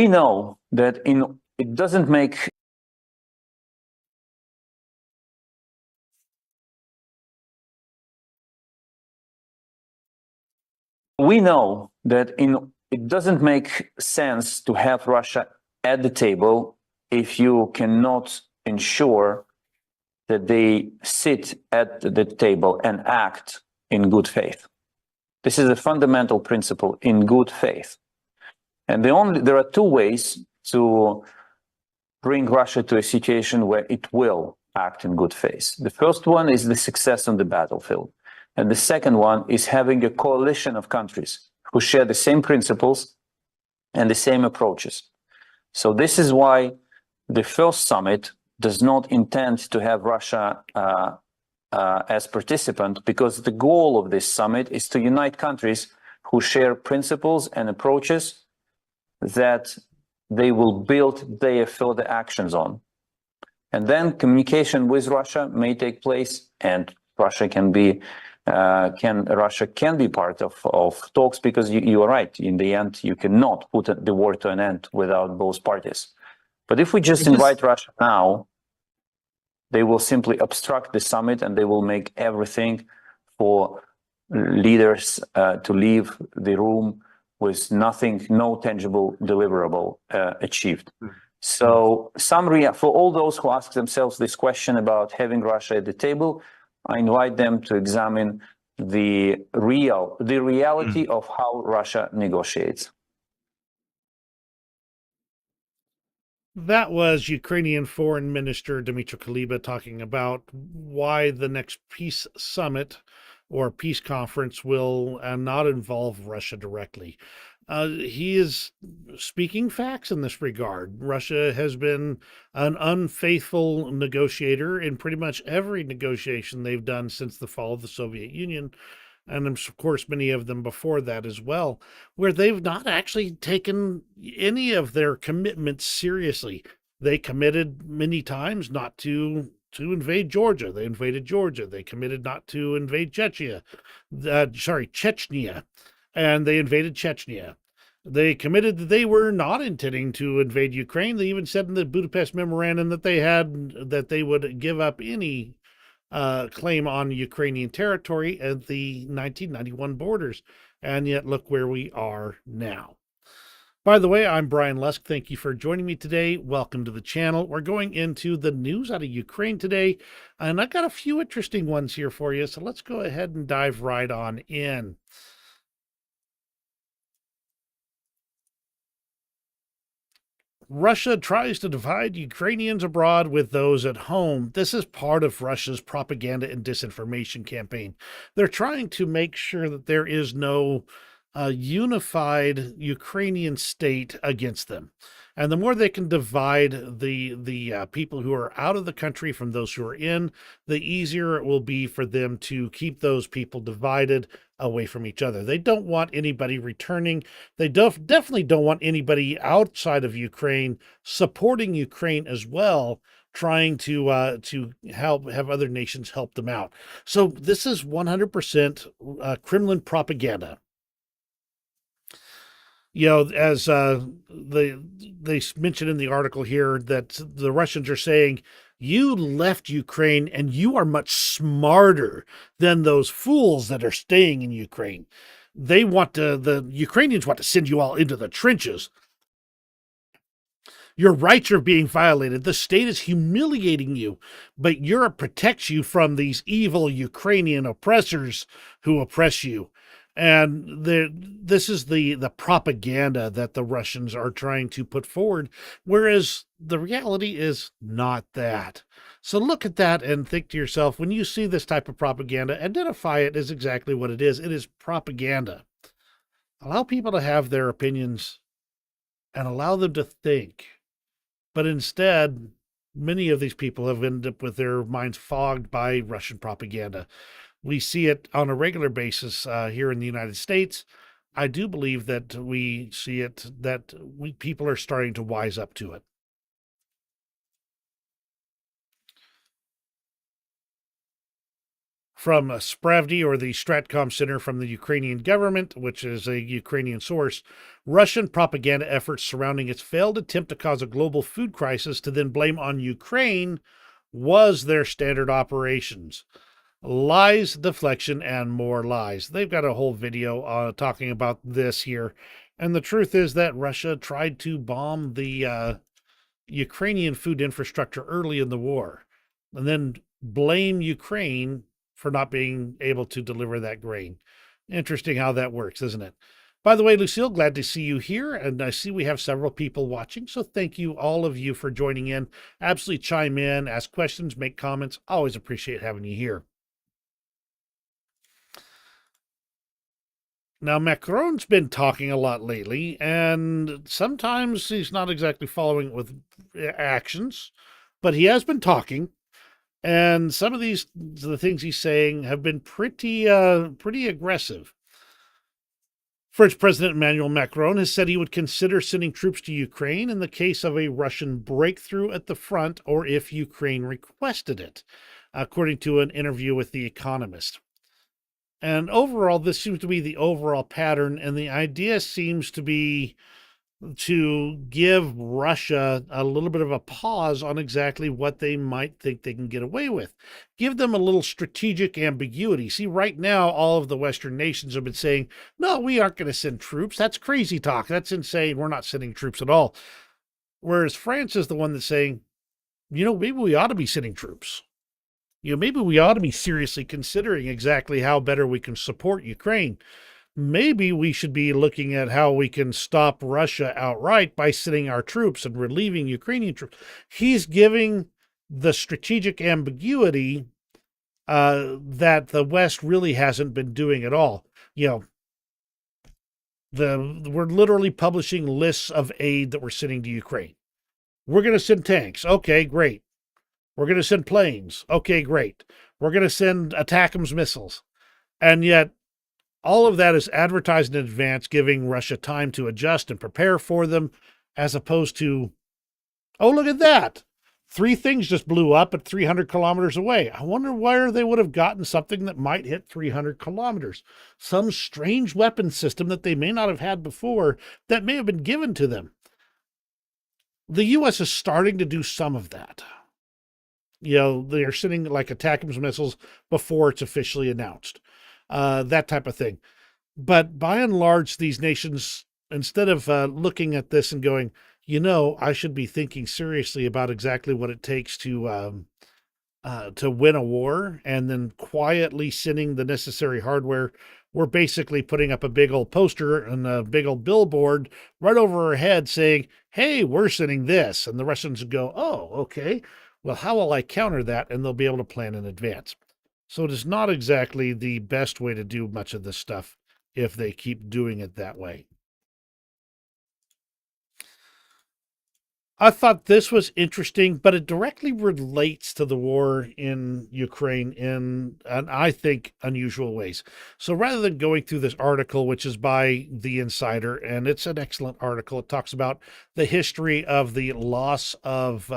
We know that it doesn't make it doesn't make sense to have Russia at the table if you cannot ensure that they sit at the table and act in good faith. This is a fundamental principle, in good faith. And there are two ways to bring Russia to a situation where it will act in good faith. The first one is the success on the battlefield. And the second one is having a coalition of countries who share the same principles and the same approaches. So this is why the first summit does not intend to have Russia as participant, because the goal of this summit is to unite countries who share principles and approaches that they will build their further actions on. And then communication with Russia may take place, and Russia can be part of talks, because you are right. In the end, you cannot put the war to an end without both parties. But if we just invite Russia now, they will simply obstruct the summit, and they will make everything for leaders to leave the room with nothing, no tangible deliverable achieved. So for all those who ask themselves this question about having Russia at the table, I invite them to examine the reality of how Russia negotiates. That was Ukrainian Foreign Minister Dmytro Kuleba talking about why the next peace summit or peace conference will not involve Russia directly. He is speaking facts in this regard. Russia has been an unfaithful negotiator in pretty much every negotiation they've done since the fall of the Soviet Union, and of course many of them before that as well, where they've not actually taken any of their commitments seriously. They committed many times not to invade Georgia. They invaded Georgia. They committed not to invade Chechnya, and they invaded Chechnya. They committed that they were not intending to invade Ukraine. They even said in the Budapest Memorandum that they would give up any claim on Ukrainian territory at the 1991 borders. And yet look where we are now. By the way, I'm Brian Lusk. Thank you for joining me today. Welcome to the channel. We're going into the news out of Ukraine today, and I got a few interesting ones here for you. So let's go ahead and dive right on in. Russia tries to divide Ukrainians abroad with those at home. This is part of Russia's propaganda and disinformation campaign. They're trying to make sure that there is no unified Ukrainian state against them. And the more they can divide the people who are out of the country from those who are in, the easier it will be for them to keep those people divided away from each other. They don't want anybody returning. They definitely don't want anybody outside of Ukraine supporting Ukraine as well, trying to have other nations help them out. So this is 100% Kremlin propaganda. You know, as they mentioned in the article here, that the Russians are saying, you left Ukraine and you are much smarter than those fools that are staying in Ukraine. The Ukrainians want to send you all into the trenches. Your rights are being violated. The state is humiliating you, but Europe protects you from these evil Ukrainian oppressors who oppress you. And this is the propaganda that the Russians are trying to put forward, whereas the reality is not that. So look at that and think to yourself, when you see this type of propaganda, identify it as exactly what it is. It is propaganda. Allow people to have their opinions and allow them to think. But instead, many of these people have ended up with their minds fogged by Russian propaganda. We see it on a regular basis here in the United States. I do believe that we see it, that people are starting to wise up to it. from Spravdy, or the Stratcom Center from the Ukrainian government, which is a Ukrainian source, Russian propaganda efforts surrounding its failed attempt to cause a global food crisis to then blame on Ukraine was their standard operations. Lies, deflection, and more lies. They've got a whole video talking about this here. And the truth is that Russia tried to bomb the Ukrainian food infrastructure early in the war, and then blame Ukraine for not being able to deliver that grain. Interesting how that works, isn't it? By the way, Lucille, glad to see you here. And I see we have several people watching. So thank you, all of you, for joining in. Absolutely chime in, ask questions, make comments. Always appreciate having you here. Now, Macron's been talking a lot lately, and sometimes he's not exactly following it with actions, but he has been talking. And some of the things he's saying have been pretty aggressive. French President Emmanuel Macron has said he would consider sending troops to Ukraine in the case of a Russian breakthrough at the front, or if Ukraine requested it, according to an interview with The Economist. And overall, this seems to be the overall pattern, and the idea seems to be to give Russia a little bit of a pause on exactly what they might think they can get away with. Give them a little strategic ambiguity. See, right now, all of the Western nations have been saying, no, we aren't going to send troops. That's crazy talk. That's insane. We're not sending troops at all. Whereas France is the one that's saying, maybe we ought to be sending troops. Maybe we ought to be seriously considering exactly how better we can support Ukraine. Maybe we should be looking at how we can stop Russia outright by sending our troops and relieving Ukrainian troops. He's giving the strategic ambiguity that the West really hasn't been doing at all. We're literally publishing lists of aid that we're sending to Ukraine. We're going to send tanks. Okay, great. We're going to send planes. Okay, great. We're going to send ATACMS missiles. And yet, all of that is advertised in advance, giving Russia time to adjust and prepare for them, as opposed to, oh, look at that. 3 things just blew up at 300 kilometers away. I wonder where they would have gotten something that might hit 300 kilometers. Some strange weapon system that they may not have had before that may have been given to them. The U.S. is starting to do some of that. They're sending like ATACMS missiles before it's officially announced. That type of thing. But by and large, these nations, instead of looking at this and going, I should be thinking seriously about exactly what it takes to win a war, and then quietly sending the necessary hardware, we're basically putting up a big old poster and a big old billboard right over our head saying, hey, we're sending this. And the Russians would go, oh, okay. Well, how will I counter that? And they'll be able to plan in advance. So it is not exactly the best way to do much of this stuff if they keep doing it that way. I thought this was interesting, but it directly relates to the war in Ukraine in, I think, unusual ways. So rather than going through this article, which is by The Insider, and it's an excellent article, it talks about the history of the loss of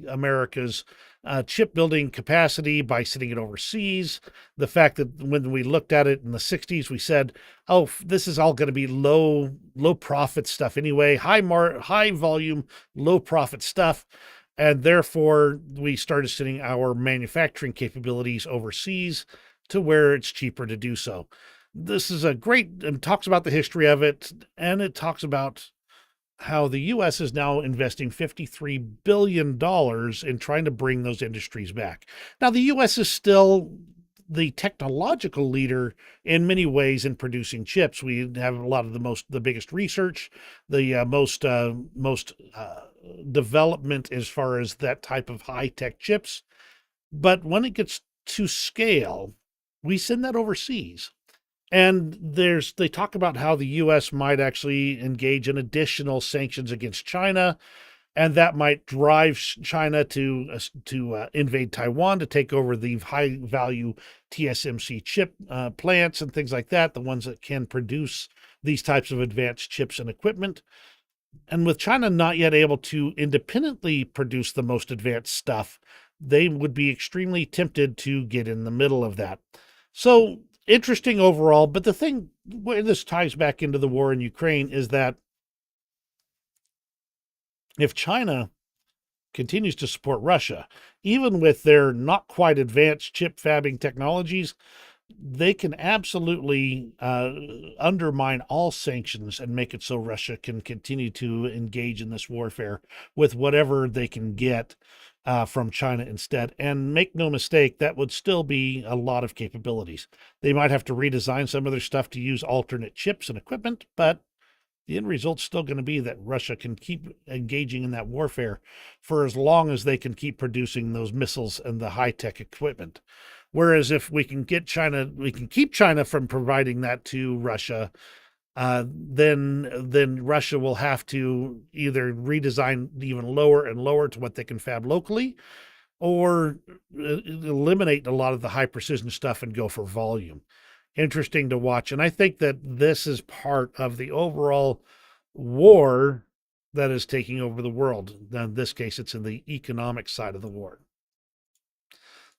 America's chip building capacity by sending it overseas. The fact that when we looked at it in the 60s, we said, oh, this is all going to be low profit stuff anyway, high volume, low profit stuff. And therefore, we started sending our manufacturing capabilities overseas to where it's cheaper to do so. This is a great, and talks about the history of it, and it talks about how the U.S. is now investing $53 billion in trying to bring those industries back. Now, the U.S. is still the technological leader in many ways in producing chips. We have a lot of the biggest research, the most development as far as that type of high-tech chips. But when it gets to scale, we send that overseas. And they talk about how the U.S. might actually engage in additional sanctions against China, and that might drive China to invade Taiwan, to take over the high-value TSMC chip plants and things like that, the ones that can produce these types of advanced chips and equipment. And with China not yet able to independently produce the most advanced stuff, they would be extremely tempted to get in the middle of that. So interesting overall. But the thing where this ties back into the war in Ukraine is that if China continues to support Russia, even with their not quite advanced chip fabbing technologies, they can absolutely undermine all sanctions and make it so Russia can continue to engage in this warfare with whatever they can get from China instead. And make no mistake, that would still be a lot of capabilities. They might have to redesign some of their stuff to use alternate chips and equipment, but the end result's still going to be that Russia can keep engaging in that warfare for as long as they can keep producing those missiles and the high-tech equipment. Whereas if we can get China, we can keep China from providing that to Russia, then Russia will have to either redesign even lower and lower to what they can fab locally, or eliminate a lot of the high precision stuff and go for volume. Interesting to watch. And I think that this is part of the overall war that is taking over the world. In this case, it's in the economic side of the war.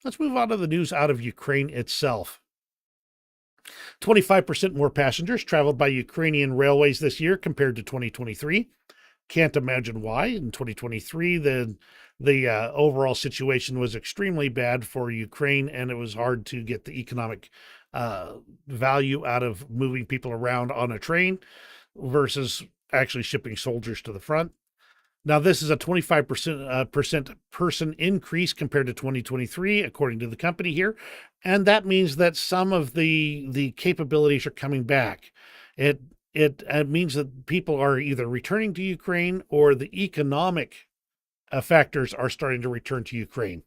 Let's move on to the news out of Ukraine itself. 25% more passengers traveled by Ukrainian railways this year compared to 2023. Can't imagine why. In 2023, the overall situation was extremely bad for Ukraine, and it was hard to get the economic value out of moving people around on a train versus actually shipping soldiers to the front. Now, this is a 25% person increase compared to 2023, according to the company here. And that means that some of the capabilities are coming back. It means that people are either returning to Ukraine or the economic factors are starting to return to Ukraine.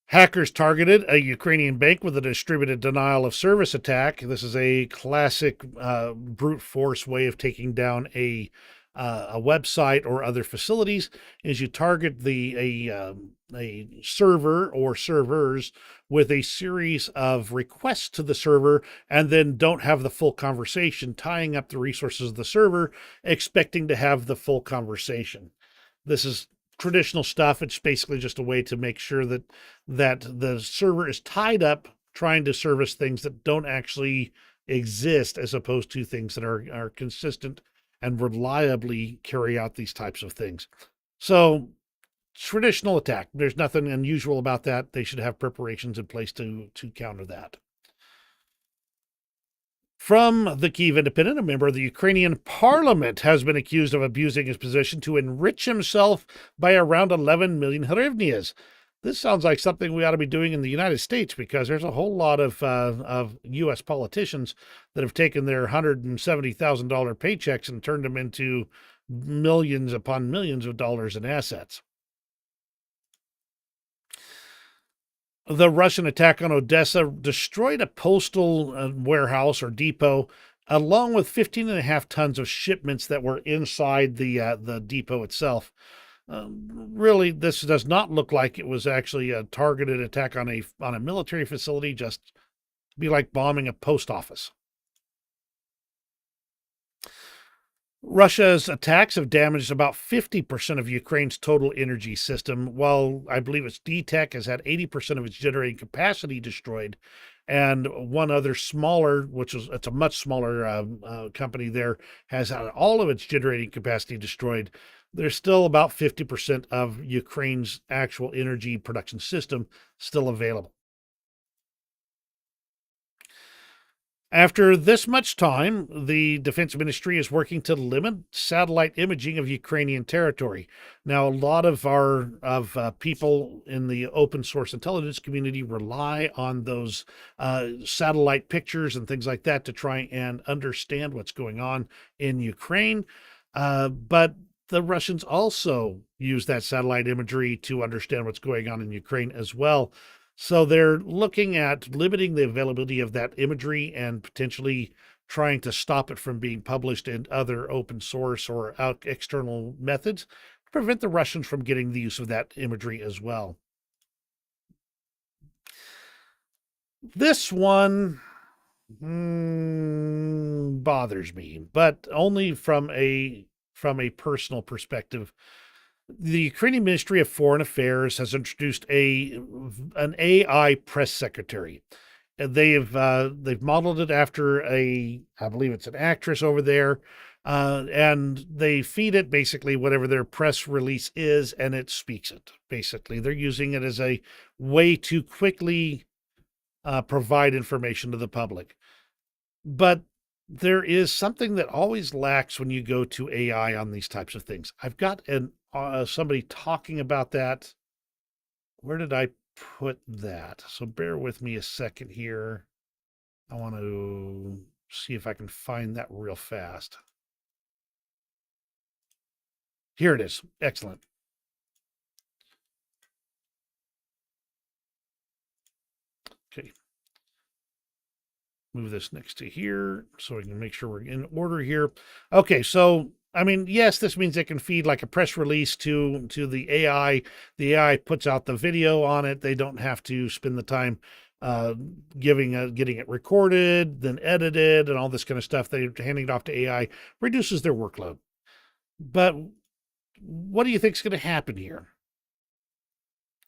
Hackers targeted a Ukrainian bank with a distributed denial of service attack. This is a classic brute force way of taking down a website or other facilities. Is you target a server or servers with a series of requests to the server, and then don't have the full conversation, tying up the resources of the server, expecting to have the full conversation. This is traditional stuff. It's basically just a way to make sure that the server is tied up trying to service things that don't actually exist, as opposed to things that are consistent and reliably carry out these types of things. So traditional attack. There's nothing unusual about that. They should have preparations in place to counter that. From the Kyiv Independent, a member of the Ukrainian parliament has been accused of abusing his position to enrich himself by around 11 million hryvnias. This sounds like something we ought to be doing in the United States, because there's a whole lot of U.S. politicians that have taken their $170,000 paychecks and turned them into millions upon millions of dollars in assets. The Russian attack on Odessa destroyed a postal warehouse or depot, along with 15.5 tons of shipments that were inside the depot itself. Really, this does not look like it was actually a targeted attack on a military facility. Just be like bombing a post office. Russia's attacks have damaged about 50% of Ukraine's total energy system, while I believe its DTEC has had 80% of its generating capacity destroyed. And one other smaller, it's a much smaller company there, has had all of its generating capacity destroyed. There's still about 50% of Ukraine's actual energy production system still available. After this much time, the Defense Ministry is working to limit satellite imaging of Ukrainian territory. Now, a lot of our people in the open source intelligence community rely on those satellite pictures and things like that to try and understand what's going on in Ukraine. But the Russians also use that satellite imagery to understand what's going on in Ukraine as well. So they're looking at limiting the availability of that imagery and potentially trying to stop it from being published in other open source or external methods to prevent the Russians from getting the use of that imagery as well. This one bothers me, but only from a from a personal perspective. The Ukrainian Ministry of Foreign Affairs has introduced an AI press secretary. And they've modeled it after I believe it's an actress over there, and they feed it basically whatever their press release is, and it speaks it. Basically, they're using it as a way to quickly provide information to the public. But there is something that always lacks when you go to AI on these types of things. I've got somebody talking about that. Where did I put that? So bear with me a second here. I want to see if I can find that real fast. Here it is. Excellent. Okay. Move this next to here so we can make sure we're in order here. Okay, so I mean, yes, this means it can feed like a press release to the AI. The AI puts out the video on it. They don't have to spend the time getting it recorded, then edited, and all this kind of stuff. They're handing it off to AI, reduces their workload. But what do you think is going to happen here?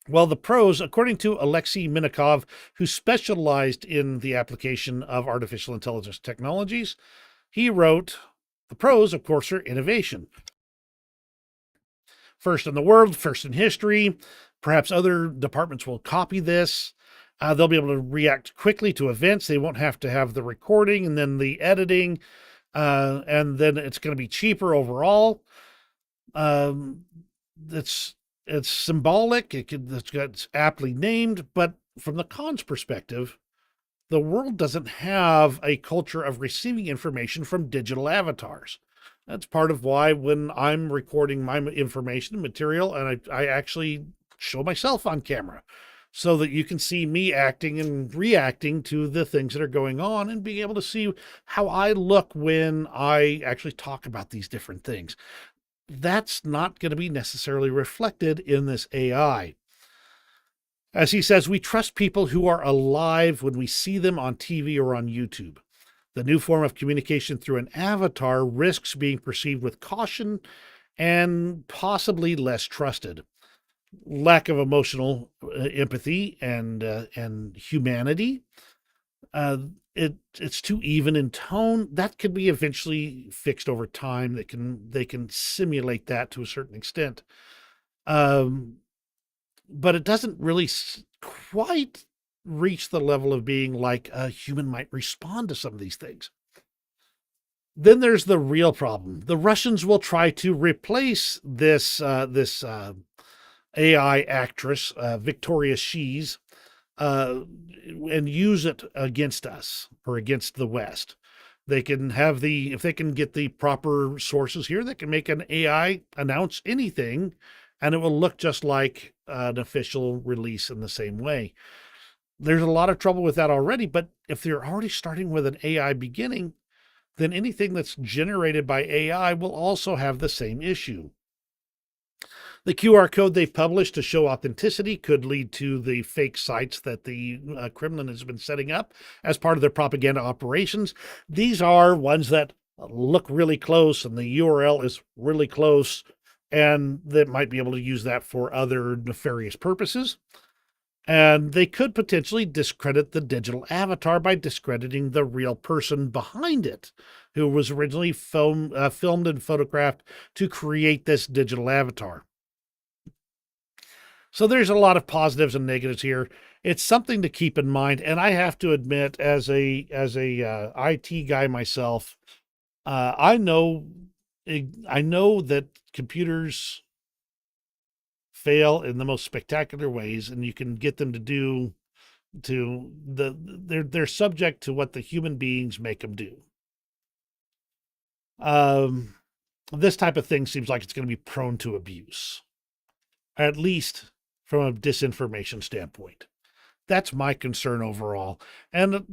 Well, the pros, according to Alexei Minikov, who specialized in the application of artificial intelligence technologies, he wrote, the pros, of course, are innovation. First in the world, first in history. Perhaps other departments will copy this. They'll be able to react quickly to events. They won't have to have the recording and then the editing, and then it's going to be cheaper overall. It's symbolic. It's aptly named, but from the cons perspective, the world doesn't have a culture of receiving information from digital avatars. That's part of why when I'm recording my information and material, and I actually show myself on camera so that you can see me acting and reacting to the things that are going on and being able to see how I look when I actually talk about these different things. That's not going to be necessarily reflected in this AI. As he says, we trust people who are alive when we see them on TV or on YouTube. The new form of communication through an avatar risks being perceived with caution and possibly less trusted. Lack of emotional empathy and humanity. It's too even in tone. That could be eventually fixed over time. They can simulate that to a certain extent, but it doesn't really quite reach the level of being like a human might respond to some of these things. Then there's the real problem. The Russians will try to replace this AI actress, Victoria Shees, and use it against us or against the West. They can have if they can get the proper sources here, they can make an AI announce anything and it will look just like an official release in the same way. There's a lot of trouble with that already, but if they're already starting with an AI beginning, then anything that's generated by AI will also have the same issue. The QR code they've published to show authenticity could lead to the fake sites that the Kremlin has been setting up as part of their propaganda operations. These are ones that look really close and the URL is really close, and they might be able to use that for other nefarious purposes. And they could potentially discredit the digital avatar by discrediting the real person behind it, who was originally filmed and photographed to create this digital avatar. So there's a lot of positives and negatives here. It's something to keep in mind, and I have to admit, as a IT guy myself, I know that computers fail in the most spectacular ways, and you can get them they're subject to what the human beings make them do. This type of thing seems like it's going to be prone to abuse, at least from a disinformation standpoint. That's my concern overall. And,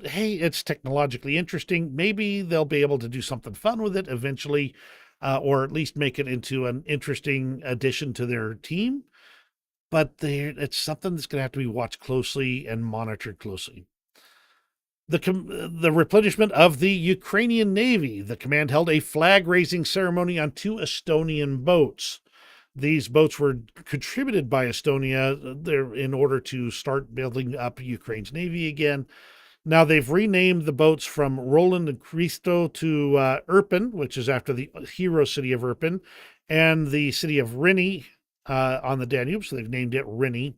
hey, it's technologically interesting. Maybe they'll be able to do something fun with it eventually, or at least make it into an interesting addition to their team. But it's something that's going to have to be watched closely and monitored closely. The replenishment of the Ukrainian Navy. The command held a flag-raising ceremony on 2 Estonian boats. These boats were contributed by Estonia there in order to start building up Ukraine's navy again. Now they've renamed the boats from Roland and Christo to Irpin, which is after the hero city of Irpin, and the city of Rini on the Danube. So they've named it Rini,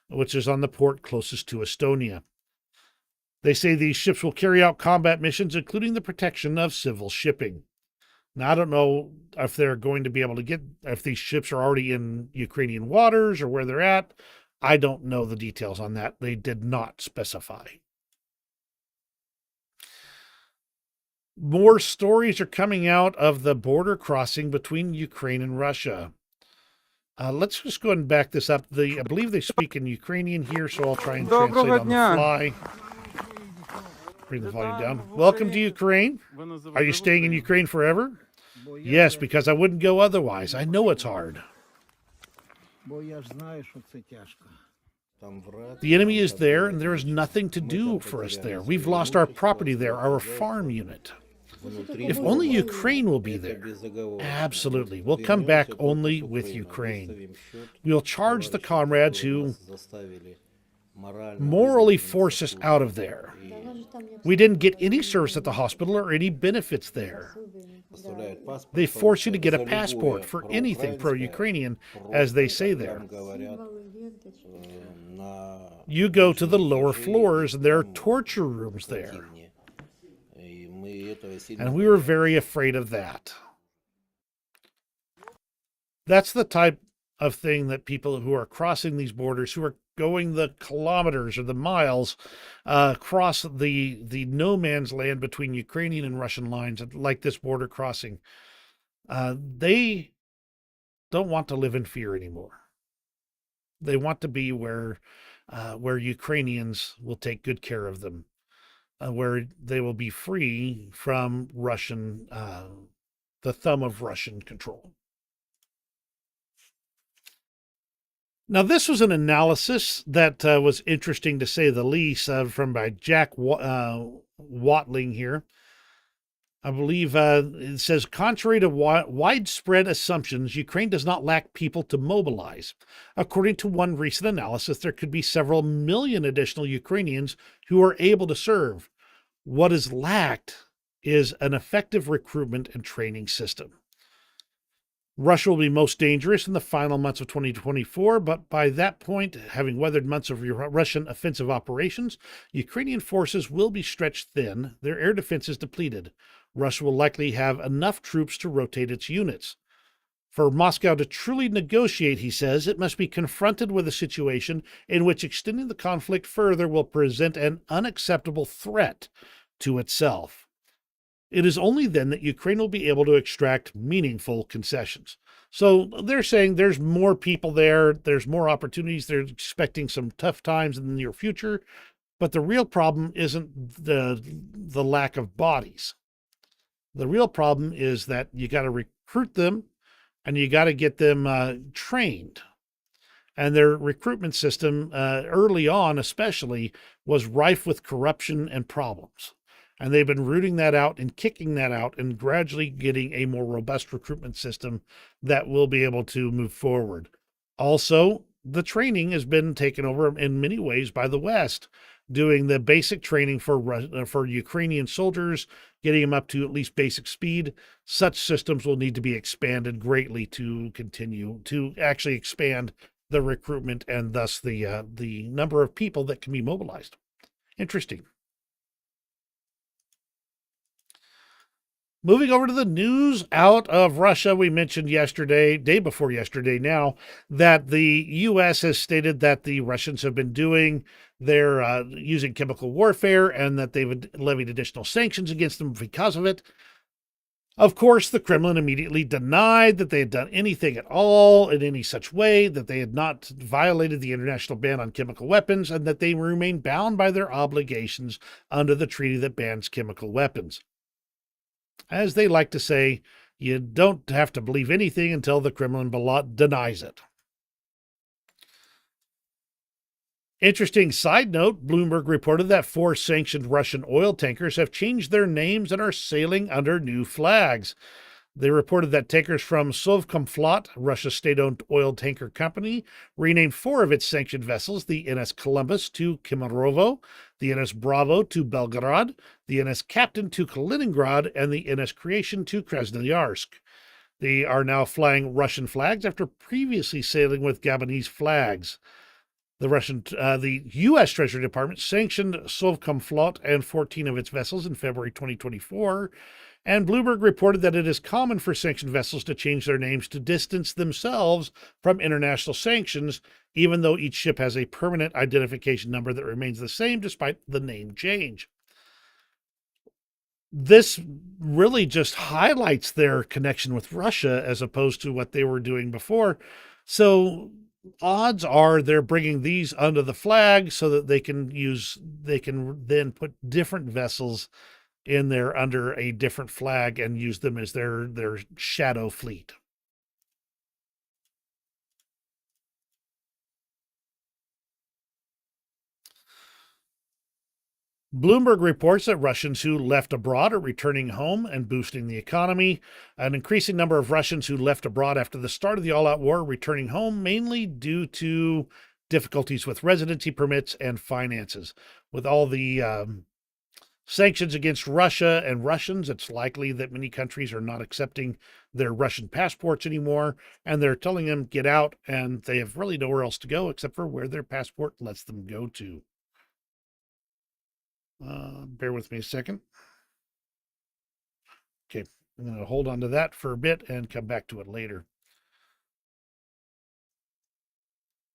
which is on the port closest to Estonia. They say these ships will carry out combat missions, including the protection of civil shipping. Now, I don't know if they're going to be able to if these ships are already in Ukrainian waters or where they're at. I don't know the details on that. They did not specify. More stories are coming out of the border crossing between Ukraine and Russia. Let's just go ahead and back this up. I believe they speak in Ukrainian here, so I'll try and translate on the fly. Bring the volume down. Welcome to Ukraine. Are you staying in Ukraine forever? Yes, because I wouldn't go otherwise. I know it's hard. The enemy is there, and there is nothing to do for us there. We've lost our property there, our farm unit. If only Ukraine will be there. Absolutely. We'll come back only with Ukraine. We'll charge the comrades who morally force us out of there. We didn't get any service at the hospital or any benefits there. They force you to get a passport for anything pro-Ukrainian, as they say there. You go to the lower floors, and there are torture rooms there. And we were very afraid of that. That's the type of thing that people who are crossing these borders, who are going the kilometers or the miles across the no man's land between Ukrainian and Russian lines, like this border crossing, they don't want to live in fear anymore. They want to be where Ukrainians will take good care of them, where they will be free from Russian, the thumb of Russian control. Now, this was an analysis that was interesting, to say the least, from by Jack Watling here. I believe it says, contrary to widespread assumptions, Ukraine does not lack people to mobilize. According to one recent analysis, there could be several million additional Ukrainians who are able to serve. What is lacked is an effective recruitment and training system. Russia will be most dangerous in the final months of 2024, but by that point, having weathered months of Russian offensive operations, Ukrainian forces will be stretched thin, their air defense is depleted. Russia will likely have enough troops to rotate its units. For Moscow to truly negotiate, he says, it must be confronted with a situation in which extending the conflict further will present an unacceptable threat to itself. It is only then that Ukraine will be able to extract meaningful concessions. So they're saying there's more people there, there's more opportunities, they're expecting some tough times in the near future, but the real problem isn't the lack of bodies. The real problem is that you got to recruit them, and you got to get them trained. And their recruitment system, early on especially, was rife with corruption and problems. And they've been rooting that out and kicking that out and gradually getting a more robust recruitment system that will be able to move forward. Also, the training has been taken over in many ways by the West, doing the basic training for Ukrainian soldiers, getting them up to at least basic speed. Such systems will need to be expanded greatly to continue to actually expand the recruitment and thus the number of people that can be mobilized. Interesting. Moving over to the news out of Russia, we mentioned yesterday, day before yesterday now, that the U.S. has stated that the Russians have been using chemical warfare, and that they've levied additional sanctions against them because of it. Of course, the Kremlin immediately denied that they had done anything at all in any such way, that they had not violated the international ban on chemical weapons, and that they remain bound by their obligations under the treaty that bans chemical weapons. As they like to say, you don't have to believe anything until the Kremlin denies it. Interesting side note, Bloomberg reported that 4 sanctioned Russian oil tankers have changed their names and are sailing under new flags. They reported that tankers from Sovcomflot, Russia's state-owned oil tanker company, renamed 4 of its sanctioned vessels, the NS Columbus to Kemerovo, the NS Bravo to Belgorod, the NS Captain to Kaliningrad, and the NS Creation to Krasnoyarsk. They are now flying Russian flags after previously sailing with Gabonese flags. The U.S. Treasury Department sanctioned Sovcomflot and 14 of its vessels in February 2024, and Bloomberg reported that it is common for sanctioned vessels to change their names to distance themselves from international sanctions, even though each ship has a permanent identification number that remains the same despite the name change. This really just highlights their connection with Russia as opposed to what they were doing before. So odds are they're bringing these under the flag so that they can then put different vessels in there under a different flag and use them as their shadow fleet. Bloomberg reports that Russians who left abroad are returning home and boosting the economy. An increasing number of Russians who left abroad after the start of the all-out war are returning home, mainly due to difficulties with residency permits and finances. With all the sanctions against Russia and Russians, it's likely that many countries are not accepting their Russian passports anymore, and they're telling them get out, and they have really nowhere else to go except for where their passport lets them go to. Bear with me a second. Okay, I'm going to hold on to that for a bit and come back to it later.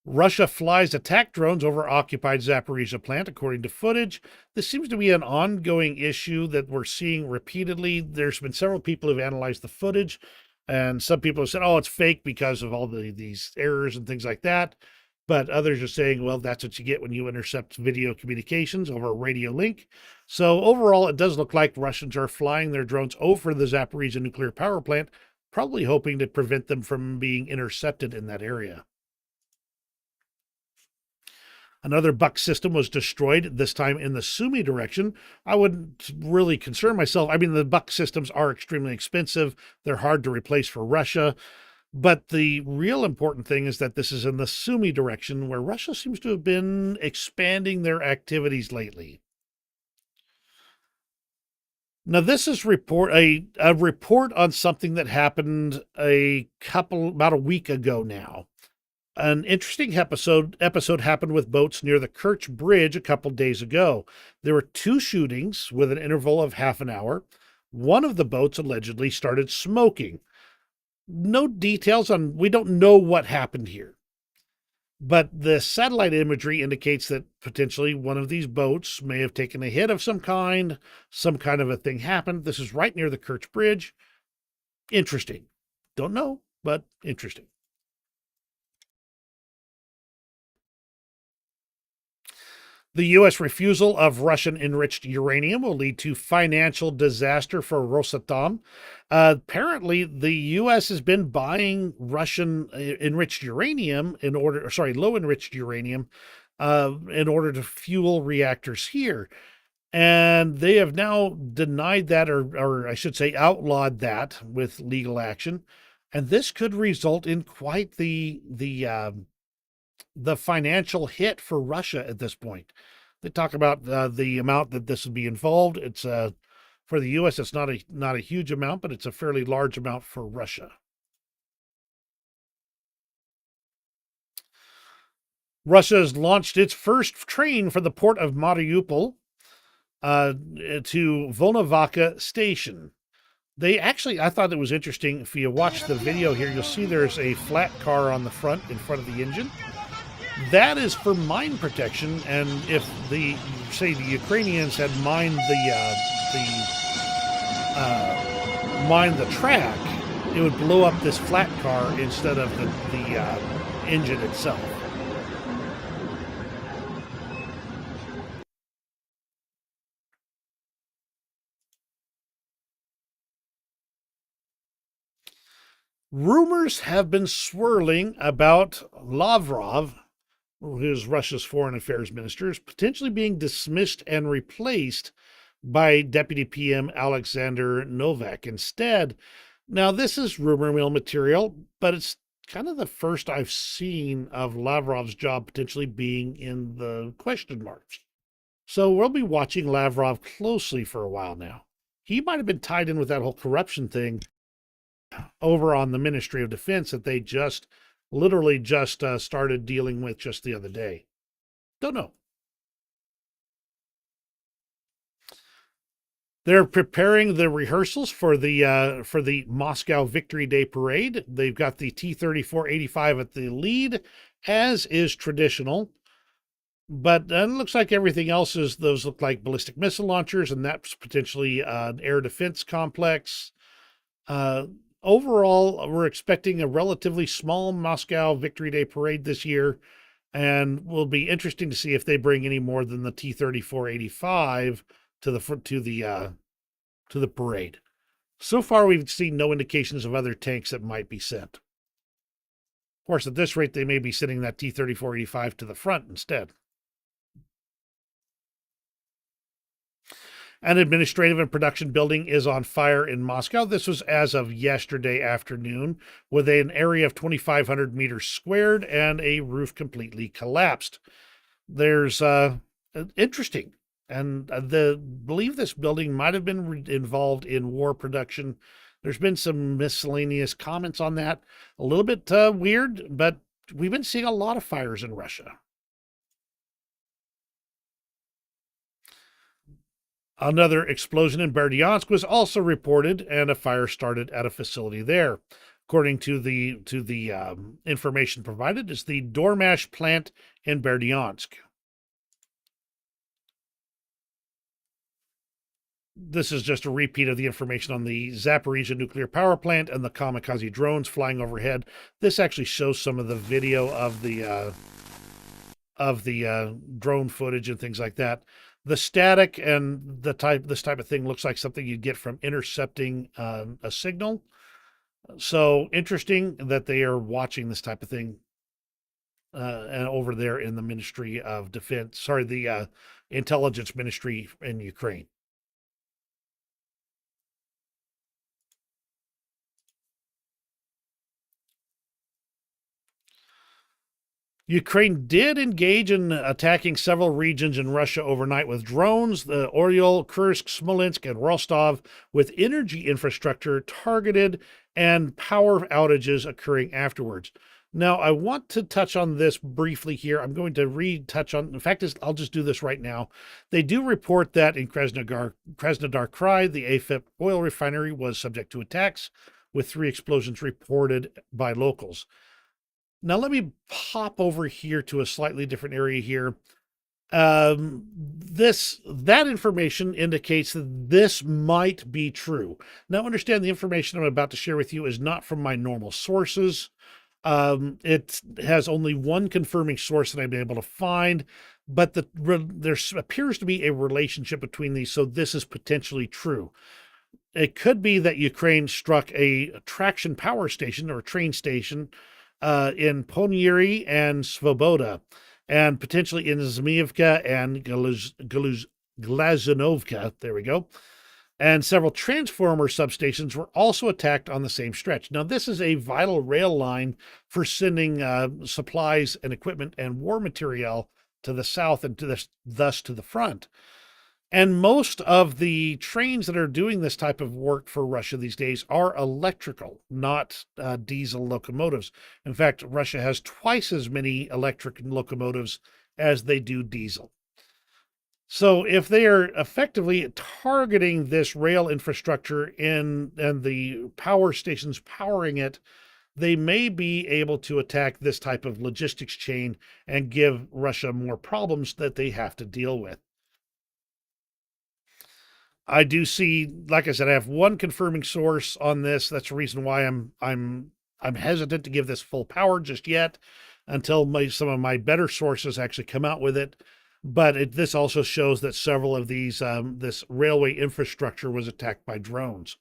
Russia flies attack drones over occupied Zaporizhia plant, according to footage. This seems to be an ongoing issue that we're seeing repeatedly. There's been several people who've analyzed the footage, and some people have said, oh, it's fake because of all these errors and things like that. But others are saying, well, that's what you get when you intercept video communications over a radio link. So overall, it does look like Russians are flying their drones over the Zaporizhia nuclear power plant, probably hoping to prevent them from being intercepted in that area. Another buck system was destroyed, this time in the Sumy direction. I wouldn't really concern myself. I mean, the buck systems are extremely expensive. They're hard to replace for Russia. But the real important thing is that this is in the Sumy direction, where Russia seems to have been expanding their activities lately. Now, this is a report on something that happened about a week ago now. An interesting episode happened with boats near the Kerch Bridge a couple days ago. There were 2 shootings with an interval of half an hour. One of the boats allegedly started smoking. No details we don't know what happened here. But the satellite imagery indicates that potentially one of these boats may have taken a hit of some kind of a thing happened. This is right near the Kerch Bridge. Interesting. Don't know, but interesting. The U.S. refusal of Russian enriched uranium will lead to financial disaster for Rosatom. Apparently, the U.S. has been buying Russian enriched uranium low enriched uranium, in order to fuel reactors here. And they have now denied that, or I should say outlawed that with legal action. And this could result in quite the financial hit for Russia at this point. They talk about the amount that this would be involved. It's for the U.S. It's not a huge amount, but it's a fairly large amount for Russia. Russia has launched its first train for the port of Mariupol to Volnovakha station. I thought it was interesting. If you watch the video here, you'll see there's a flat car on the front in front of the engine. That is for mine protection, and if the Ukrainians had mined the track, it would blow up this flat car instead of the engine itself. Rumors have been swirling about Lavrov who's Russia's foreign affairs minister, is potentially being dismissed and replaced by Deputy PM Alexander Novak instead. Now, this is rumor mill material, but it's kind of the first I've seen of Lavrov's job potentially being in the question marks. So we'll be watching Lavrov closely for a while now. He might have been tied in with that whole corruption thing over on the Ministry of Defense that they just literally just started dealing with just the other day. Don't know. They're preparing the rehearsals for the Moscow Victory Day parade. They've got the T-34-85 at the lead, as is traditional. But it looks like everything else is, those look like ballistic missile launchers, and that's potentially an air defense complex. Overall, we're expecting a relatively small Moscow Victory Day parade this year, and will be interesting to see if they bring any more than the T-34-85 to the parade. So far, we've seen no indications of other tanks that might be sent. Of course, at this rate, they may be sending that T-34-85 to the front instead. An administrative and production building is on fire in Moscow. This was as of yesterday afternoon, with an area of 2,500 meters squared and a roof completely collapsed. There's interesting, and believe this building might have been involved in war production. There's been some miscellaneous comments on that. A little bit weird, but we've been seeing a lot of fires in Russia. Another explosion in Berdyansk was also reported, and a fire started at a facility there. According to the information provided, is the Dormash plant in Berdyansk. This is just a repeat of the information on the Zaporizhia nuclear power plant and the kamikaze drones flying overhead. This actually shows some of the video of the drone footage and things like that. The static and this type of thing looks like something you'd get from intercepting a signal. So interesting that they are watching this type of thing and over there in the Ministry of Defense, sorry, the Intelligence Ministry in Ukraine. Ukraine did engage in attacking several regions in Russia overnight with drones, the Oryol, Kursk, Smolensk, and Rostov, with energy infrastructure targeted and power outages occurring afterwards. Now, I want to touch on this briefly here. I'm going to retouch on, in fact, I'll just do this right now. They do report that in Krasnodar Krai, the AFIP oil refinery was subject to attacks, with 3 explosions reported by locals. Now, let me pop over here to a slightly different area here. That information indicates that this might be true. Now, understand the information I'm about to share with you is not from my normal sources. It has only one confirming source that I've been able to find, but there appears to be a relationship between these, so this is potentially true. It could be that Ukraine struck a traction power station or a train station in Ponyeri and Svoboda, and potentially in Zmievka and Glazunovka. There we go. And several transformer substations were also attacked on the same stretch. Now, this is a vital rail line for sending supplies and equipment and war material to the south and thus to the front. And most of the trains that are doing this type of work for Russia these days are electrical, not diesel locomotives. In fact, Russia has twice as many electric locomotives as they do diesel. So if they are effectively targeting this rail infrastructure and the power stations powering it, they may be able to attack this type of logistics chain and give Russia more problems that they have to deal with. I do see, like I said, I have one confirming source on this. That's the reason why I'm hesitant to give this full power just yet until some of my better sources actually come out with it. But this also shows that several of these this railway infrastructure was attacked by drones.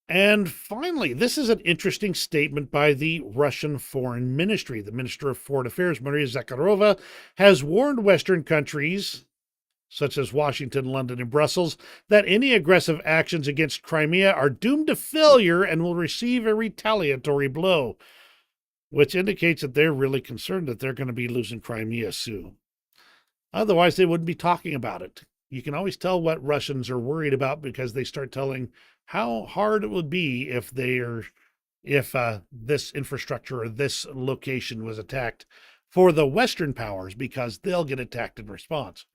And finally, this is an interesting statement by the Russian Foreign Ministry. The Minister of Foreign Affairs, Maria Zakharova, has warned Western countries, such as Washington, London, and Brussels, that any aggressive actions against Crimea are doomed to failure and will receive a retaliatory blow, which indicates that they're really concerned that they're going to be losing Crimea soon. Otherwise, they wouldn't be talking about it. You can always tell what Russians are worried about because they start telling how hard it would be if this infrastructure or this location was attacked for the Western powers, because they'll get attacked in response.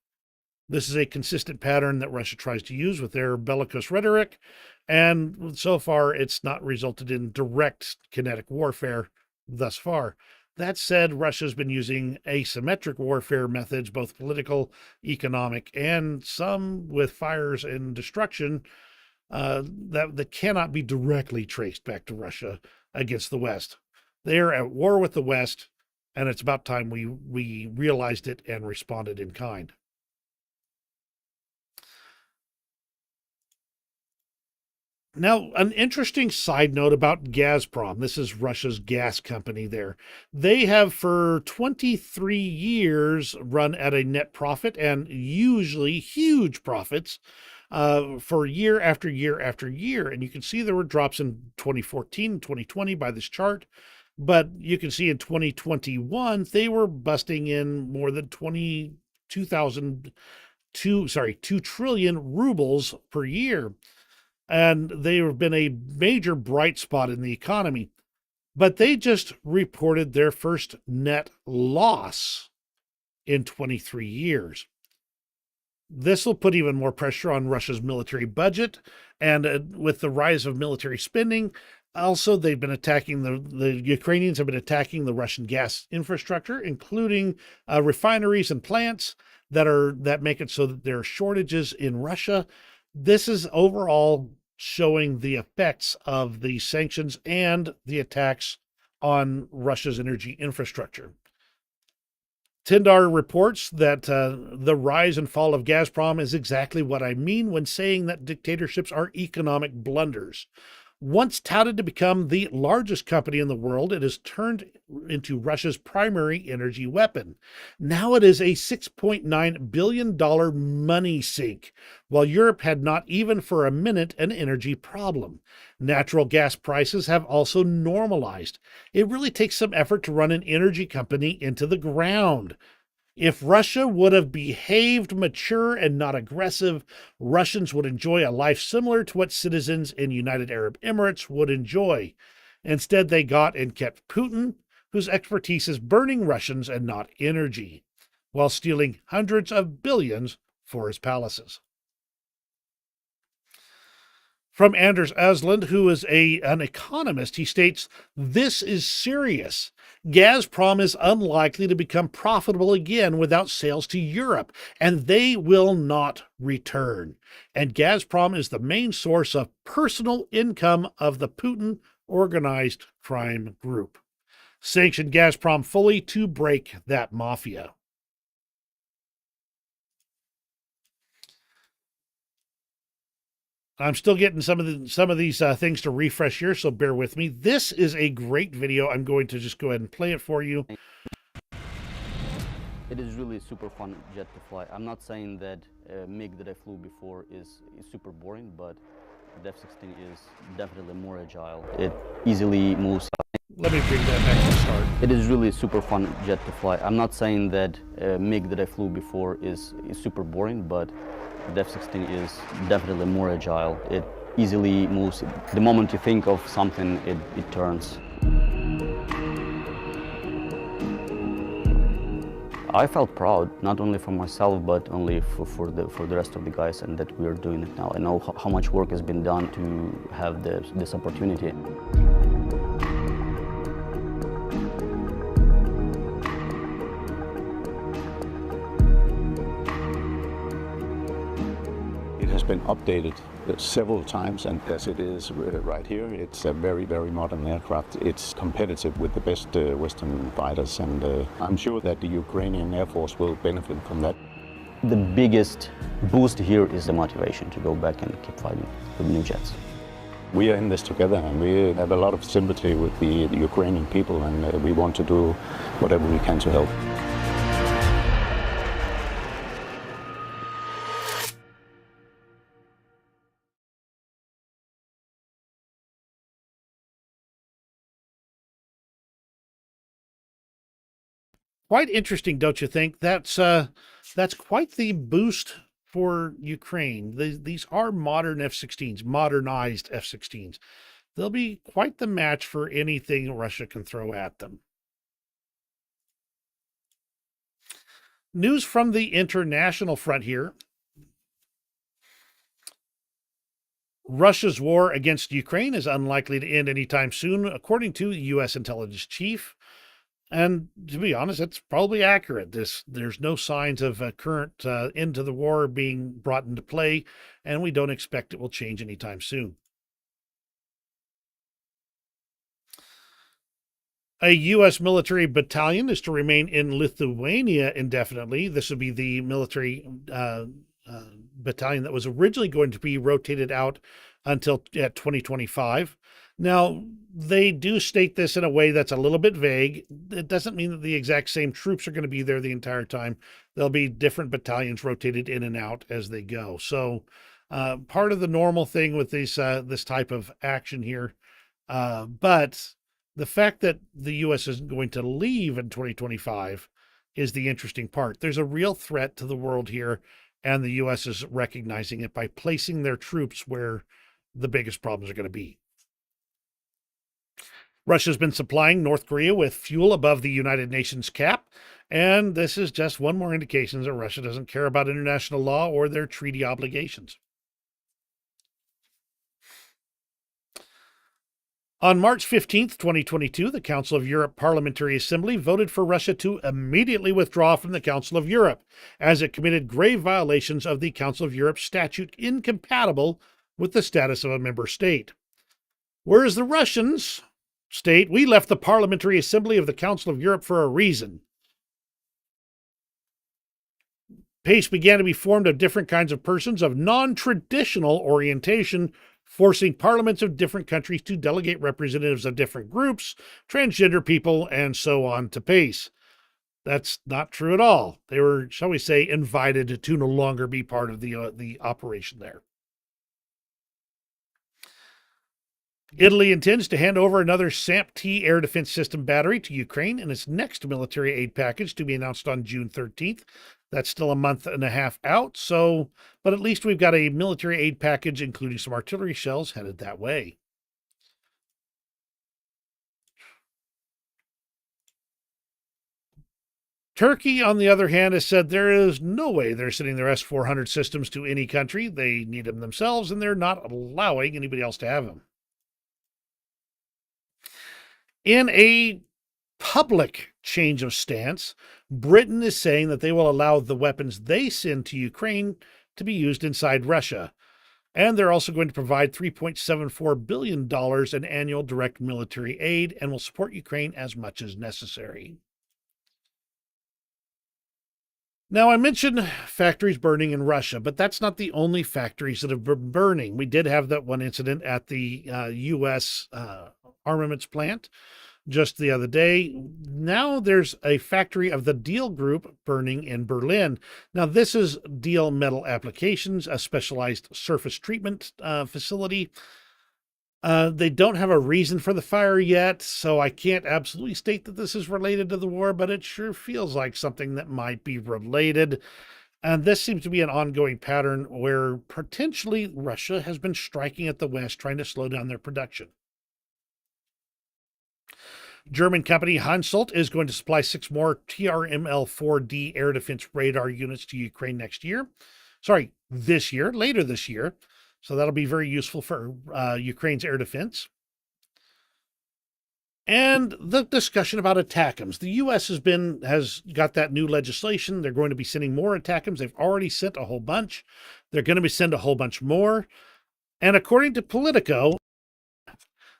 This is a consistent pattern that Russia tries to use with their bellicose rhetoric, and so far it's not resulted in direct kinetic warfare thus far. That said, Russia's been using asymmetric warfare methods, both political, economic, and some with fires and destruction that cannot be directly traced back to Russia against the West. They're at war with the West, and it's about time we realized it and responded in kind. Now, an interesting side note about Gazprom. This is Russia's gas company there. They have for 23 years run at a net profit, and usually huge profits for year after year after year. And you can see there were drops in 2014 and 2020 by this chart. But you can see in 2021, they were busting in more than 2 trillion rubles per year. And they have been a major bright spot in the economy. But they just reported their first net loss in 23 years. This will put even more pressure on Russia's military budget. And with the rise of military spending, also they've been attacking the Ukrainians have been attacking the Russian gas infrastructure, including refineries and plants that make it so that there are shortages in Russia. This is overall showing the effects of the sanctions and the attacks on Russia's energy infrastructure. Tindar reports that the rise and fall of Gazprom is exactly what I mean when saying that dictatorships are economic blunders. Once touted to become the largest company in the world, it has turned into Russia's primary energy weapon. Now it is a $6.9 billion money sink, while Europe had not even for a minute an energy problem. Natural gas prices have also normalized. It really takes some effort to run an energy company into the ground. If Russia would have behaved mature and not aggressive, Russians would enjoy a life similar to what citizens in United Arab Emirates would enjoy. Instead, they got and kept Putin, whose expertise is burning Russians and not energy, while stealing hundreds of billions for his palaces. From Anders Asland, who is an economist, he states, "This is serious. Gazprom is unlikely to become profitable again without sales to Europe, and they will not return. And Gazprom is the main source of personal income of the Putin organized crime group. Sanction Gazprom fully to break that mafia." I'm still getting some of these things to refresh here, so bear with me. This is a great video. I'm going to just go ahead and play it for you. It is really super fun jet to fly. I'm not saying that MiG that I flew before is super boring, but the F-16 is definitely more agile. It easily moves. Let me bring that back to the start. It is really super fun jet to fly. I'm not saying that MiG that I flew before is super boring, but the F-16 is definitely more agile. It easily moves. The moment you think of something, it turns. I felt proud, not only for myself, but only for the rest of the guys, and that we are doing it now. I know how much work has been done to have this opportunity. Been updated several times, and as it is right here, it's a very, very modern aircraft. It's competitive with the best Western fighters, and I'm sure that the Ukrainian Air Force will benefit from that. The biggest boost here is the motivation to go back and keep fighting with new jets. We are in this together, and we have a lot of sympathy with the Ukrainian people, and we want to do whatever we can to help. Quite interesting, don't you think? That's quite the boost for Ukraine. These are modern F-16s, modernized F-16s. They'll be quite the match for anything Russia can throw at them. News from the international front here. Russia's war against Ukraine is unlikely to end anytime soon, according to U.S. intelligence chief. And to be honest, that's probably accurate. There's no signs of a current end to the war being brought into play, and we don't expect it will change anytime soon. A U.S. military battalion is to remain in Lithuania indefinitely. This would be the military battalion that was originally going to be rotated out until 2025. Now, they do state this in a way that's a little bit vague. It doesn't mean that the exact same troops are going to be there the entire time. There'll be different battalions rotated in and out as they go. So part of the normal thing with this type of action here. But the fact that the U.S. isn't going to leave in 2025 is the interesting part. There's a real threat to the world here, and the U.S. is recognizing it by placing their troops where the biggest problems are going to be. Russia's been supplying North Korea with fuel above the United Nations cap, and this is just one more indication that Russia doesn't care about international law or their treaty obligations. On March 15th, 2022, the Council of Europe Parliamentary Assembly voted for Russia to immediately withdraw from the Council of Europe, as it committed grave violations of the Council of Europe statute incompatible with the status of a member state. Whereas the Russians state, we left the Parliamentary Assembly of the Council of Europe for a reason. PACE began to be formed of different kinds of persons of non-traditional orientation, forcing parliaments of different countries to delegate representatives of different groups, transgender people, and so on to PACE. That's not true at all. They were, shall we say, invited to no longer be part of the operation there. Italy intends to hand over another SAMP-T air defense system battery to Ukraine in its next military aid package to be announced on June 13th. That's still a month and a half out, but at least we've got a military aid package, including some artillery shells, headed that way. Turkey, on the other hand, has said there is no way they're sending their S-400 systems to any country. They need them themselves, and they're not allowing anybody else to have them. In a public change of stance, Britain is saying that they will allow the weapons they send to Ukraine to be used inside Russia. And they're also going to provide $3.74 billion in annual direct military aid and will support Ukraine as much as necessary. Now, I mentioned factories burning in Russia, but that's not the only factories that have been burning. We did have that one incident at the U.S. Armaments plant just the other day. Now there's a factory of the Diehl Group burning in Berlin. Now, this is Diehl Metal Applications, a specialized surface treatment facility. They don't have a reason for the fire yet, so I can't absolutely state that this is related to the war, but it sure feels like something that might be related. And this seems to be an ongoing pattern where potentially Russia has been striking at the West, trying to slow down their production. German company Hanselt is going to supply 6 more TRML-4D air defense radar units to Ukraine later this year. So that'll be very useful for Ukraine's air defense. And the discussion about ATACMS. The U.S. has got that new legislation. They're going to be sending more ATACMS. They've already sent a whole bunch. They're going to be sending a whole bunch more. And according to Politico,